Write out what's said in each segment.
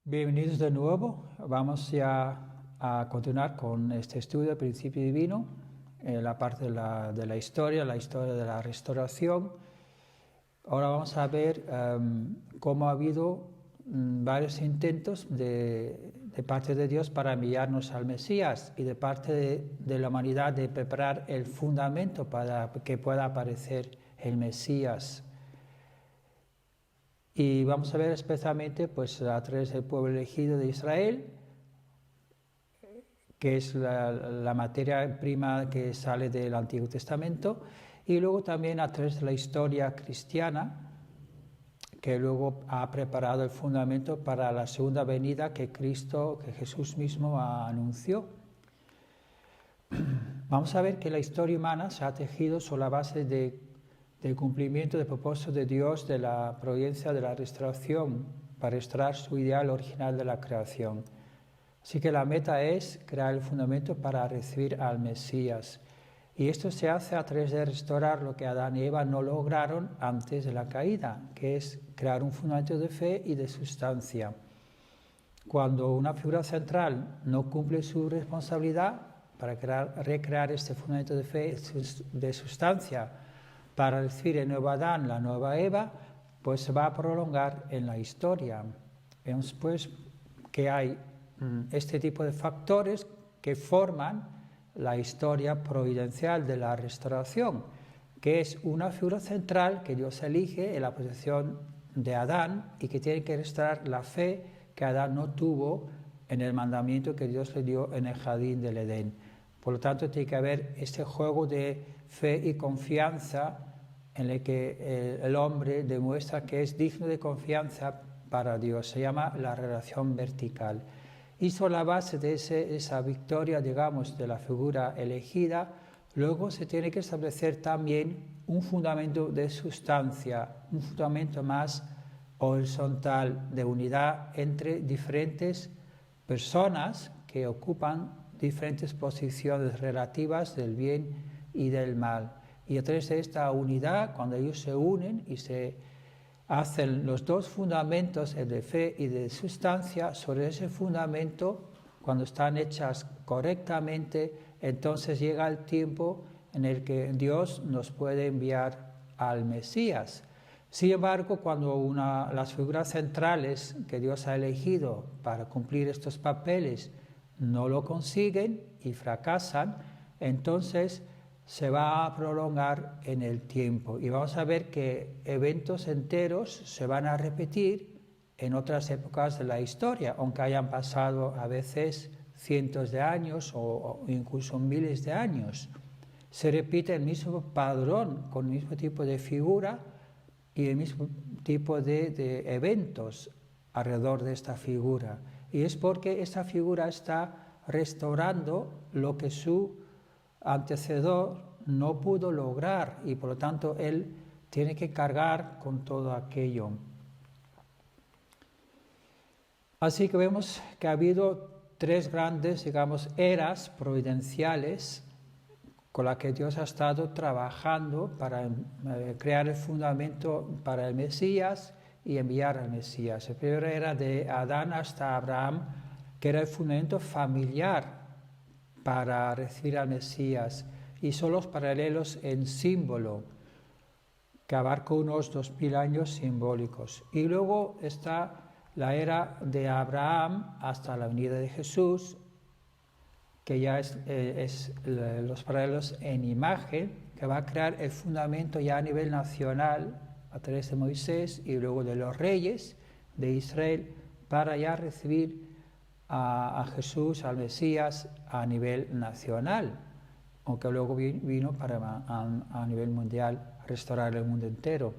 Bienvenidos de nuevo. Vamos ya a continuar con este estudio del principio divino, la parte de la historia de la restauración. Ahora vamos a ver cómo ha habido varios intentos de parte de Dios para enviarnos al Mesías y de parte de la humanidad de preparar el fundamento para que pueda aparecer el Mesías. Y vamos a ver especialmente pues, a través del pueblo elegido de Israel, que es la materia prima que sale del Antiguo Testamento, y luego también a través de la historia cristiana, que luego ha preparado el fundamento para la segunda venida que Jesús mismo anunció. Vamos a ver que la historia humana se ha tejido sobre la base del cumplimiento del propósito de Dios, de la providencia de la restauración, para restaurar su ideal original de la creación. Así que la meta es crear el fundamento para recibir al Mesías. Y esto se hace a través de restaurar lo que Adán y Eva no lograron antes de la caída, que es crear un fundamento de fe y de sustancia. Cuando una figura central no cumple su responsabilidad para recrear este fundamento de fe y de sustancia, para recibir el nuevo Adán, la nueva Eva, pues se va a prolongar en la historia. Vemos pues que hay este tipo de factores que forman la historia providencial de la restauración, que es una figura central que Dios elige en la posición de Adán y que tiene que restaurar la fe que Adán no tuvo en el mandamiento que Dios le dio en el jardín del Edén. Por lo tanto, tiene que haber este juego de fe y confianza en el que el hombre demuestra que es digno de confianza para Dios. Se llama la relación vertical. Y sobre la base de esa victoria, digamos, de la figura elegida, luego se tiene que establecer también un fundamento de sustancia, un fundamento más horizontal, de unidad entre diferentes personas que ocupan diferentes posiciones relativas del bien y del mal. Y a través de esta unidad, cuando ellos se unen y se hacen los dos fundamentos, el de fe y de sustancia, sobre ese fundamento, cuando están hechas correctamente, entonces llega el tiempo en el que Dios nos puede enviar al Mesías. Sin embargo, cuando las figuras centrales que Dios ha elegido para cumplir estos papeles no lo consiguen y fracasan, entonces se va a prolongar en el tiempo y vamos a ver que eventos enteros se van a repetir en otras épocas de la historia, aunque hayan pasado a veces cientos de años o incluso miles de años. Se repite el mismo padrón con el mismo tipo de figura y el mismo tipo de eventos alrededor de esta figura. Y es porque esta figura está restaurando lo que su antecedor no pudo lograr y por lo tanto él tiene que cargar con todo aquello. Así que vemos que ha habido tres grandes, digamos, eras providenciales con las que Dios ha estado trabajando para crear el fundamento para el Mesías y enviar al Mesías. La primera era de Adán hasta Abraham, que era el fundamento familiar para recibir al Mesías, y son los paralelos en símbolo, que abarca unos 2000 años simbólicos. Y luego está la era de Abraham hasta la venida de Jesús, que ya es los paralelos en imagen, que va a crear el fundamento ya a nivel nacional, a través de Moisés y luego de los reyes de Israel, para ya recibir a Jesús, al Mesías, a nivel nacional, aunque luego vino para a nivel mundial restaurar el mundo entero.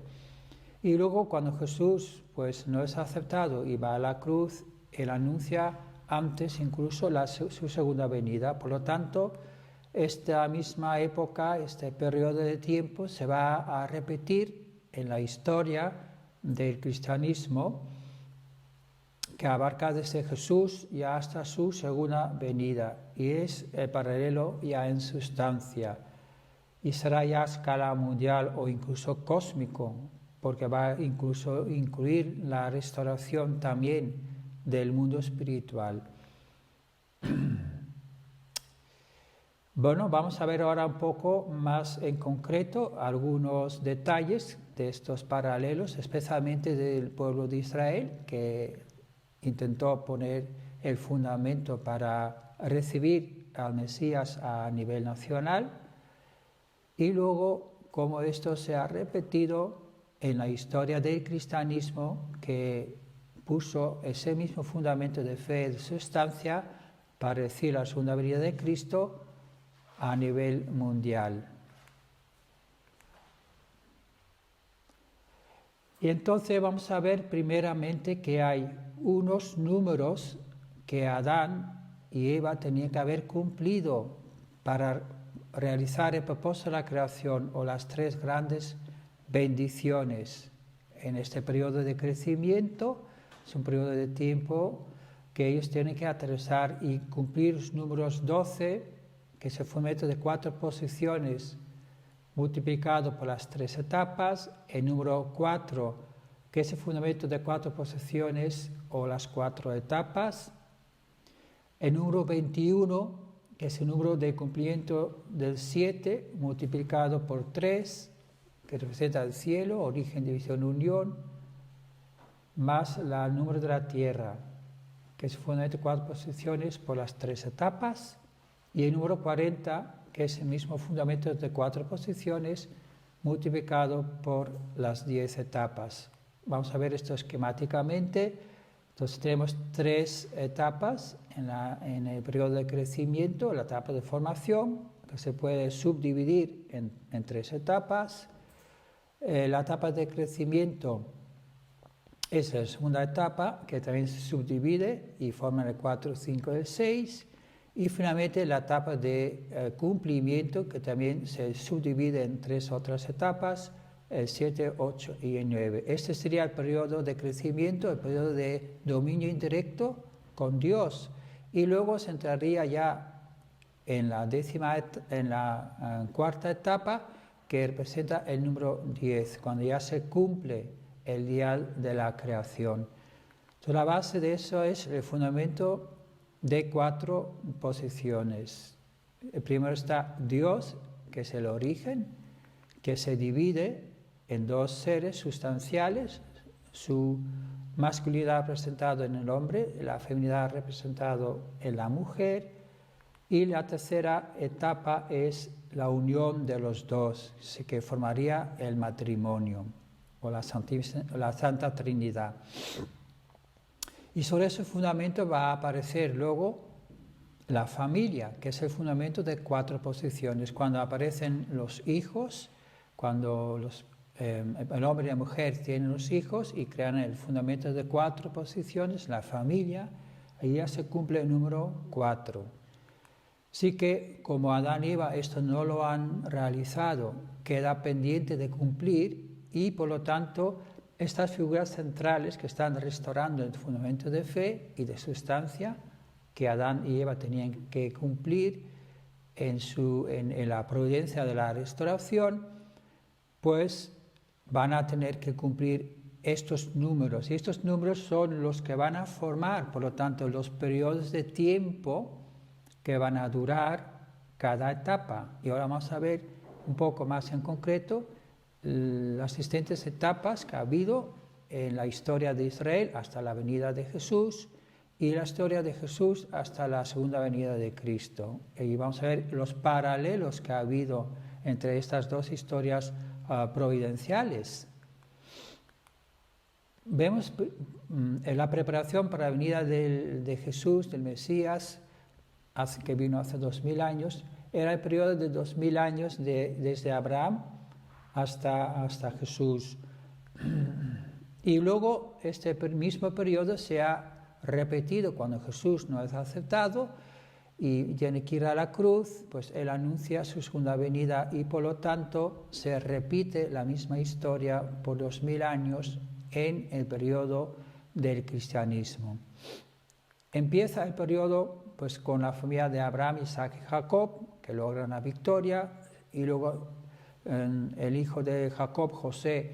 Y luego cuando Jesús pues no es aceptado y va a la cruz, él anuncia antes incluso su segunda venida. Por lo tanto, esta misma época, este periodo de tiempo se va a repetir en la historia del cristianismo, que abarca desde Jesús ya hasta su segunda venida, y es el paralelo ya en sustancia, y será ya a escala mundial o incluso cósmico, porque va a incluso incluir la restauración también del mundo espiritual. Bueno, vamos a ver ahora un poco más en concreto algunos detalles de estos paralelos, especialmente del pueblo de Israel, que intentó poner el fundamento para recibir al Mesías a nivel nacional, y luego cómo esto se ha repetido en la historia del cristianismo, que puso ese mismo fundamento de fe y de sustancia para recibir la segunda venida de Cristo a nivel mundial. Y entonces vamos a ver primeramente que hay unos números que Adán y Eva tenían que haber cumplido para realizar el propósito de la creación, o las tres grandes bendiciones en este periodo de crecimiento. Es un periodo de tiempo que ellos tienen que atravesar y cumplir los números 12, que es el fundamento de 4 posiciones multiplicado por las 3 etapas, el número 4, que es el fundamento de 4 posiciones o las 4 etapas, el número 21, que es el número de cumplimiento del 7 multiplicado por 3, que representa el cielo, origen, división, unión, más el número de la tierra, que es el fundamento de 4 posiciones por las 3 etapas, y el número 40, que es el mismo fundamento de 4 posiciones multiplicado por las 10 etapas. Vamos a ver esto esquemáticamente. Entonces tenemos 3 etapas en el periodo de crecimiento: la etapa de formación, que se puede subdividir en 3 etapas. La etapa de crecimiento es la segunda etapa, que también se subdivide y forma el 4, 5 y el 6. Y finalmente la etapa de cumplimiento, que también se subdivide en 3 otras etapas, el 7, 8 y el 9. Este sería el periodo de crecimiento, el periodo de dominio indirecto con Dios. Y luego se entraría ya en la cuarta etapa, que representa el número 10, cuando ya se cumple el día de la creación. Entonces, la base de eso es el fundamento de 4 posiciones. El primero está Dios, que es el origen, que se divide en 2 seres sustanciales: su masculinidad representada en el hombre, la feminidad representada en la mujer, y la tercera etapa es la unión de los dos, que formaría el matrimonio o la Santa Trinidad. Y sobre ese fundamento va a aparecer luego la familia, que es el fundamento de 4 posiciones. Cuando aparecen los hijos, cuando el hombre y la mujer tienen los hijos y crean el fundamento de 4 posiciones, la familia, ahí ya se cumple el número 4. Así que, como Adán y Eva esto no lo han realizado, queda pendiente de cumplir, y por lo tanto estas figuras centrales que están restaurando el fundamento de fe y de sustancia que Adán y Eva tenían que cumplir en la providencia de la restauración, pues van a tener que cumplir estos números. Y estos números son los que van a formar, por lo tanto, los periodos de tiempo que van a durar cada etapa. Y ahora vamos a ver un poco más en concreto las distintas etapas que ha habido en la historia de Israel hasta la venida de Jesús, y la historia de Jesús hasta la segunda venida de Cristo. Y vamos a ver los paralelos que ha habido entre estas 2 historias providenciales. Vemos en la preparación para la venida de Jesús, del Mesías, que vino hace 2000 años, era el periodo de 2000 años desde Abraham hasta Jesús. Y luego este mismo periodo se ha repetido cuando Jesús no es aceptado y tiene que ir a la cruz, pues él anuncia su segunda venida, y por lo tanto se repite la misma historia por 2000 años en el periodo del cristianismo. Empieza el periodo pues con la familia de Abraham, Isaac y Jacob, que logran la victoria, y luego el hijo de Jacob, José,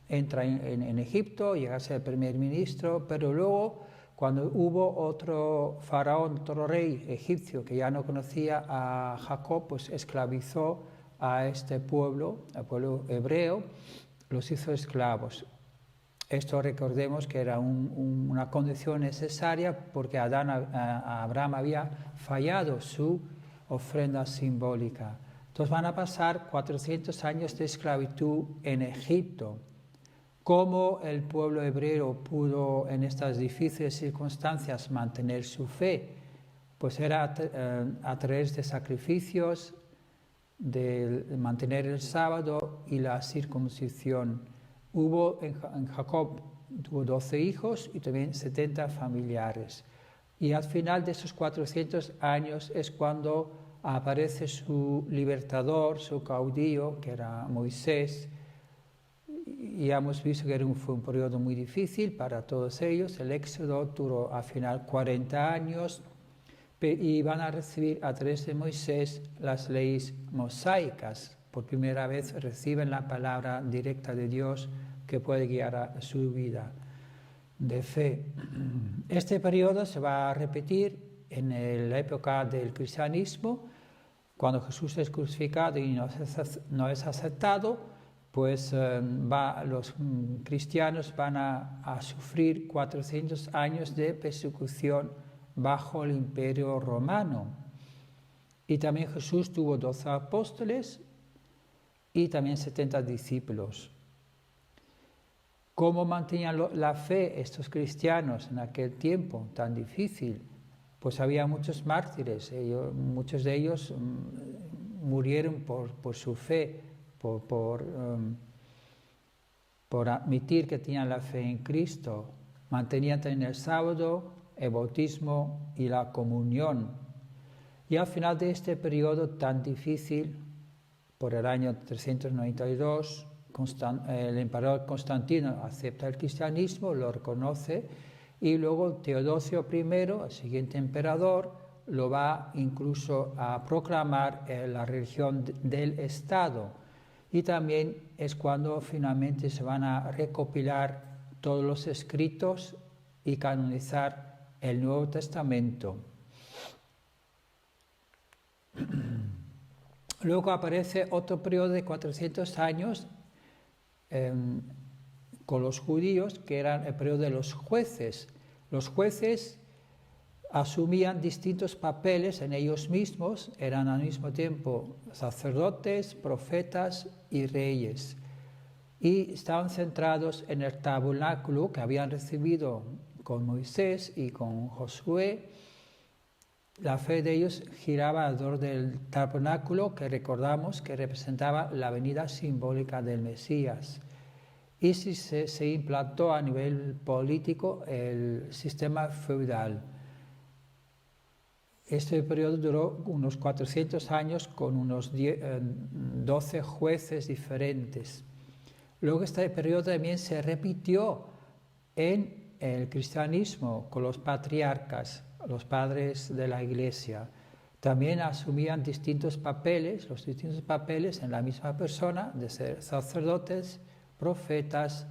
entra en Egipto, llega a ser primer ministro, pero luego cuando hubo otro faraón, otro rey egipcio que ya no conocía a Jacob, pues esclavizó a este pueblo, al pueblo hebreo, los hizo esclavos. Esto recordemos que era una condición necesaria porque Abraham había fallado su ofrenda simbólica. Entonces van a pasar 400 años de esclavitud en Egipto. ¿Cómo el pueblo hebreo pudo en estas difíciles circunstancias mantener su fe? Pues era a través de sacrificios, de mantener el sábado y la circuncisión. Hubo en Jacob tuvo 12 hijos y también 70 familiares. Y al final de esos 400 años es cuando aparece su libertador, su caudillo, que era Moisés. Y ya hemos visto que fue un periodo muy difícil para todos ellos. El éxodo duró al final 40 años y van a recibir a través de Moisés las leyes mosaicas. Por primera vez reciben la palabra directa de Dios que puede guiar a su vida de fe. Este periodo se va a repetir en la época del cristianismo, cuando Jesús es crucificado y no es aceptado. Pues los cristianos van a sufrir 400 años de persecución bajo el Imperio Romano. Y también Jesús tuvo 12 apóstoles y también 70 discípulos. ¿Cómo mantenían la fe estos cristianos en aquel tiempo tan difícil? Pues había muchos mártires, muchos de ellos murieron por su fe, por admitir que tenían la fe en Cristo. Mantenían también el sábado, el bautismo y la comunión. Y al final de este periodo tan difícil, por el año 392, el emperador Constantino acepta el cristianismo, lo reconoce, y luego Teodosio I, el siguiente emperador, lo va incluso a proclamar la religión del Estado. Y también es cuando finalmente se van a recopilar todos los escritos y canonizar el Nuevo Testamento. Luego aparece otro periodo de 400 años con los judíos, que era el periodo de los jueces. Los jueces asumían distintos papeles en ellos mismos, eran al mismo tiempo sacerdotes, profetas y reyes. Y estaban centrados en el tabernáculo que habían recibido con Moisés y con Josué. La fe de ellos giraba alrededor del tabernáculo, que recordamos que representaba la venida simbólica del Mesías. Y se implantó a nivel político el sistema feudal. Este periodo duró unos 400 años con unos 12 jueces diferentes. Luego este periodo también se repitió en el cristianismo con los patriarcas, los padres de la Iglesia. También asumían distintos papeles en la misma persona, de ser sacerdotes, profetas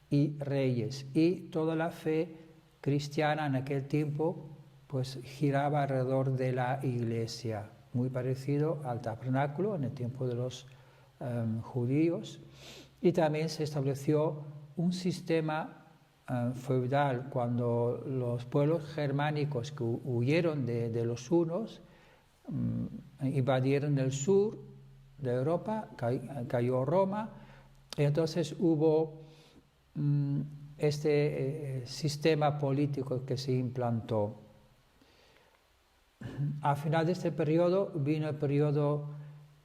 y reyes. Y toda la fe cristiana en aquel tiempo pues giraba alrededor de la Iglesia, muy parecido al tabernáculo en el tiempo de los judíos. Y también se estableció un sistema feudal cuando los pueblos germánicos que huyeron de los hunos invadieron el sur de Europa, cayó Roma, y entonces hubo este sistema político que se implantó. Al final de este periodo vino el periodo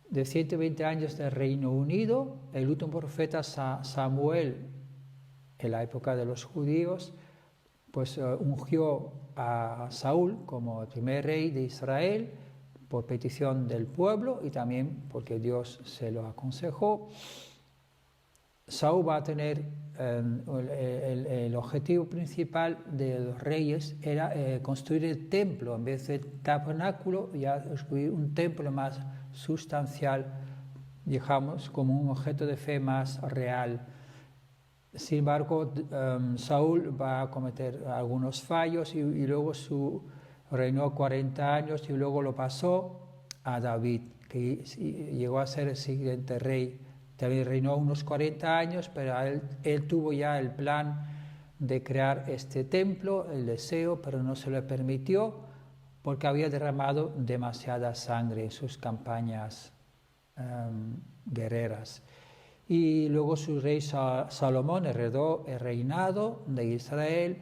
de 120 años del Reino Unido. El último profeta Samuel, en la época de los judíos, pues ungió a Saúl como el primer rey de Israel por petición del pueblo y también porque Dios se lo aconsejó. Saúl va a tener el objetivo principal de los reyes era construir el templo, en vez del tabernáculo, ya construir un templo más sustancial, digamos, como un objeto de fe más real. Sin embargo, Saúl va a cometer algunos fallos y luego reinó 40 años y luego lo pasó a David, que llegó a ser el siguiente rey. También reinó unos 40 años, pero él tuvo ya el plan de crear este templo, el deseo, pero no se le permitió porque había derramado demasiada sangre en sus campañas guerreras. Y luego su rey Salomón heredó el reinado de Israel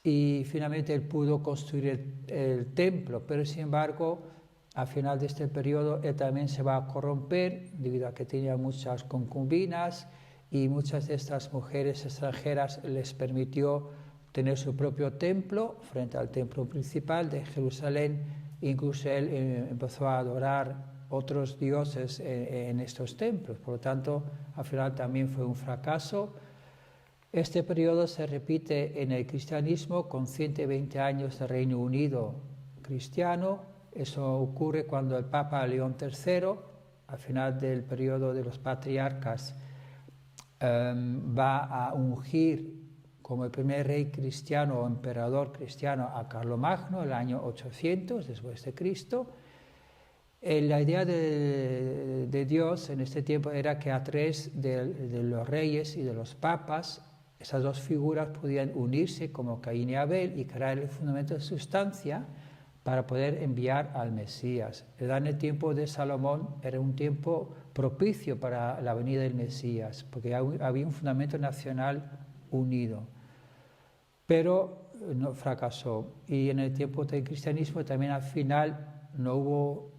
y finalmente él pudo construir el templo, pero sin embargo, al final de este periodo, él también se va a corromper debido a que tenía muchas concubinas y muchas de estas mujeres extranjeras les permitió tener su propio templo frente al templo principal de Jerusalén. Incluso él empezó a adorar otros dioses en estos templos, por lo tanto, al final también fue un fracaso. Este periodo se repite en el cristianismo con 120 años de Reino Unido cristiano. Eso ocurre cuando el Papa León III, al final del periodo de los patriarcas, va a ungir como el primer rey cristiano o emperador cristiano a Carlomagno, el año 800 después de Cristo. La idea de Dios en este tiempo era que a través de los reyes y de los papas, esas dos figuras podían unirse como Caín y Abel y crear el fundamento de sustancia para poder enviar al Mesías. En el tiempo de Salomón era un tiempo propicio para la venida del Mesías, porque había un fundamento nacional unido. Pero no fracasó. Y en el tiempo del cristianismo también al final no hubo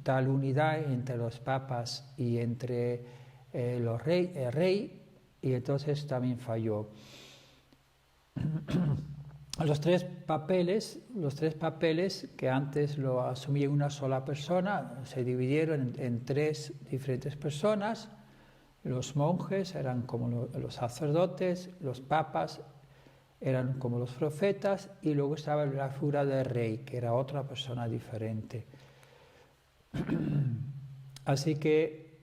tal unidad entre los papas y entre el rey, y entonces también falló. Los tres papeles que antes lo asumía una sola persona se dividieron en tres diferentes personas. Los monjes eran como los sacerdotes, los papas eran como los profetas y luego estaba la figura del rey, que era otra persona diferente. Así que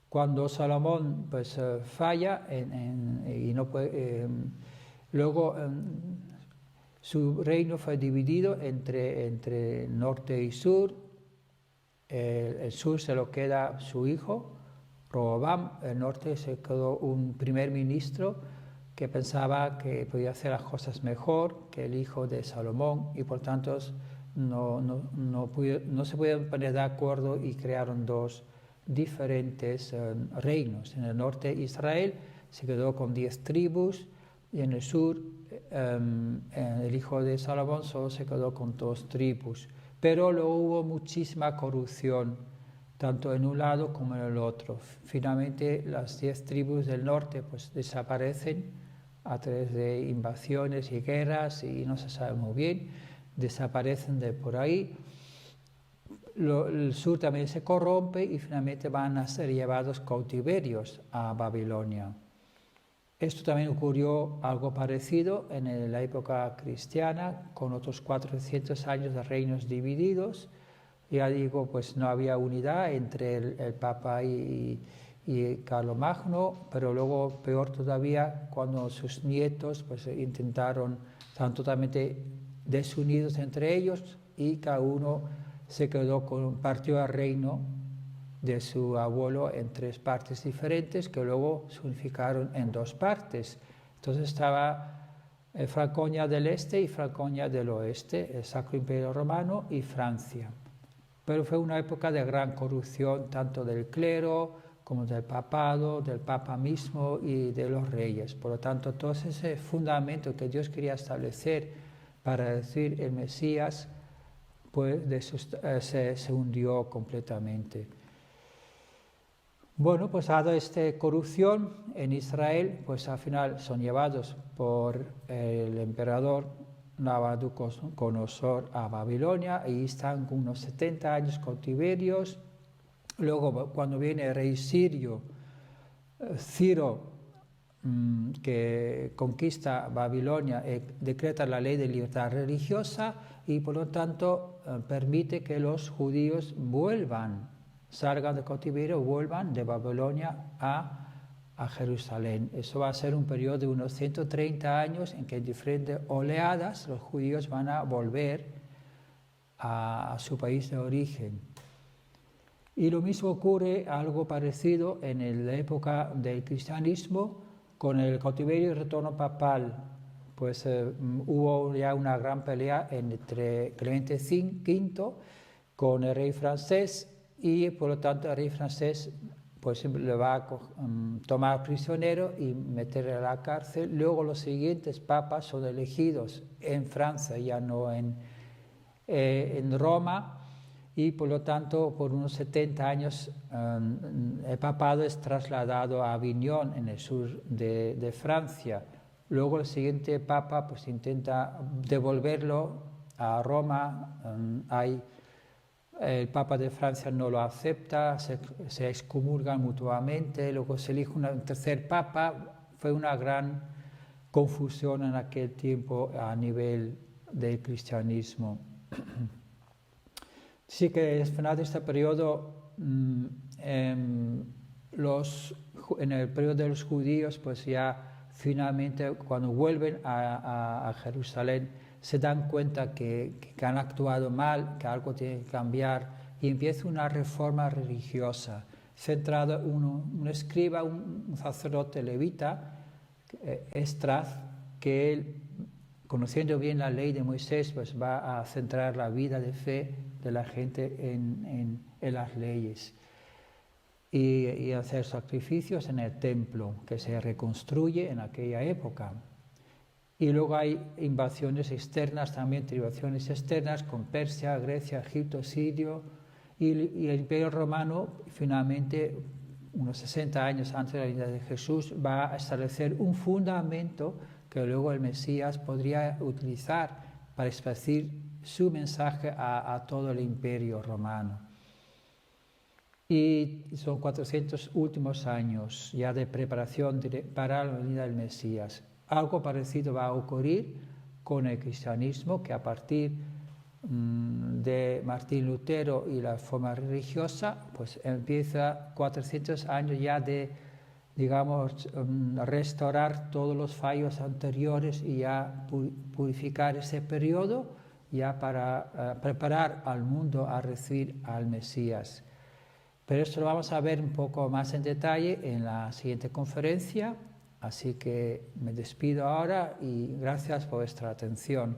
cuando Salomón pues falla y no puede, luego su reino fue dividido entre norte y sur. El sur se lo queda su hijo Roboam, el norte se quedó un primer ministro que pensaba que podía hacer las cosas mejor que el hijo de Salomón y por tanto no se pudieron poner de acuerdo y crearon dos diferentes reinos. En el norte Israel se quedó con 10 tribus y en el sur el hijo de Salomón solo se quedó con 2 tribus. Pero luego hubo muchísima corrupción, tanto en un lado como en el otro. Finalmente las 10 tribus del norte pues desaparecen a través de invasiones y guerras y no se sabe muy bien, desaparecen de por ahí. El sur también se corrompe y finalmente van a ser llevados cautiverios a Babilonia. Esto también ocurrió algo parecido en la época cristiana, con otros 400 años de reinos divididos. Ya digo, pues no había unidad entre el Papa y Carlomagno, pero luego peor todavía cuando sus nietos pues intentaron, estaban totalmente desunidos entre ellos y cada uno se quedó partió el reino de su abuelo en 3 partes diferentes que luego se unificaron en 2 partes. Entonces estaba Franconia del Este y Franconia del Oeste, el Sacro Imperio Romano y Francia. Pero fue una época de gran corrupción tanto del clero como del papado, del papa mismo y de los reyes. Por lo tanto, todo ese fundamento que Dios quería establecer para decir el Mesías, pues se hundió completamente. Bueno, pues dado esta corrupción en Israel, pues al final son llevados por el emperador Nabucodonosor a Babilonia, y están unos 70 años cautiverios. Luego, cuando viene el rey sirio, Ciro, que conquista Babilonia, decreta la ley de libertad religiosa y por lo tanto permite que los judíos salgan de cautiverio, vuelvan de Babilonia a a Jerusalén. Eso va a ser un periodo de unos 130 años en que en diferentes oleadas los judíos van a volver a su país de origen. Y lo mismo ocurre, algo parecido, en la época del cristianismo, con el cautiverio y retorno papal. Pues hubo ya una gran pelea entre Clemente V con el rey francés, y por lo tanto el rey francés pues le va a tomar prisionero y meterle a la cárcel. Luego los siguientes papas son elegidos en Francia, ya no en Roma, y por lo tanto por unos 70 años el papado es trasladado a Aviñón, en el sur de Francia. Luego el siguiente papa pues intenta devolverlo a Roma. El papa de Francia no lo acepta, se excomulgan mutuamente, luego se elige un tercer papa. Fue una gran confusión en aquel tiempo a nivel del cristianismo. Sí que al final de este periodo, en el periodo de los judíos, pues ya finalmente cuando vuelven a Jerusalén se dan cuenta que han actuado mal, que algo tiene que cambiar, y empieza una reforma religiosa centrada en un escriba, un sacerdote levita, Esdras, que él, conociendo bien la ley de Moisés, pues va a centrar la vida de fe de la gente en las leyes y hacer sacrificios en el templo que se reconstruye en aquella época. Y luego hay invasiones externas, también tribulaciones externas con Persia, Grecia, Egipto, Sirio, y el Imperio Romano finalmente, unos 60 años antes de la venida de Jesús, va a establecer un fundamento que luego el Mesías podría utilizar para esparcir su mensaje a todo el Imperio Romano. Y son 400 últimos años ya de preparación para la venida del Mesías. Algo parecido va a ocurrir con el cristianismo, que a partir de Martín Lutero y la reforma religiosa, pues empieza 400 años ya de, digamos, restaurar todos los fallos anteriores y ya purificar ese periodo, ya para preparar al mundo a recibir al Mesías. Pero esto lo vamos a ver un poco más en detalle en la siguiente conferencia. Así que me despido ahora y gracias por vuestra atención.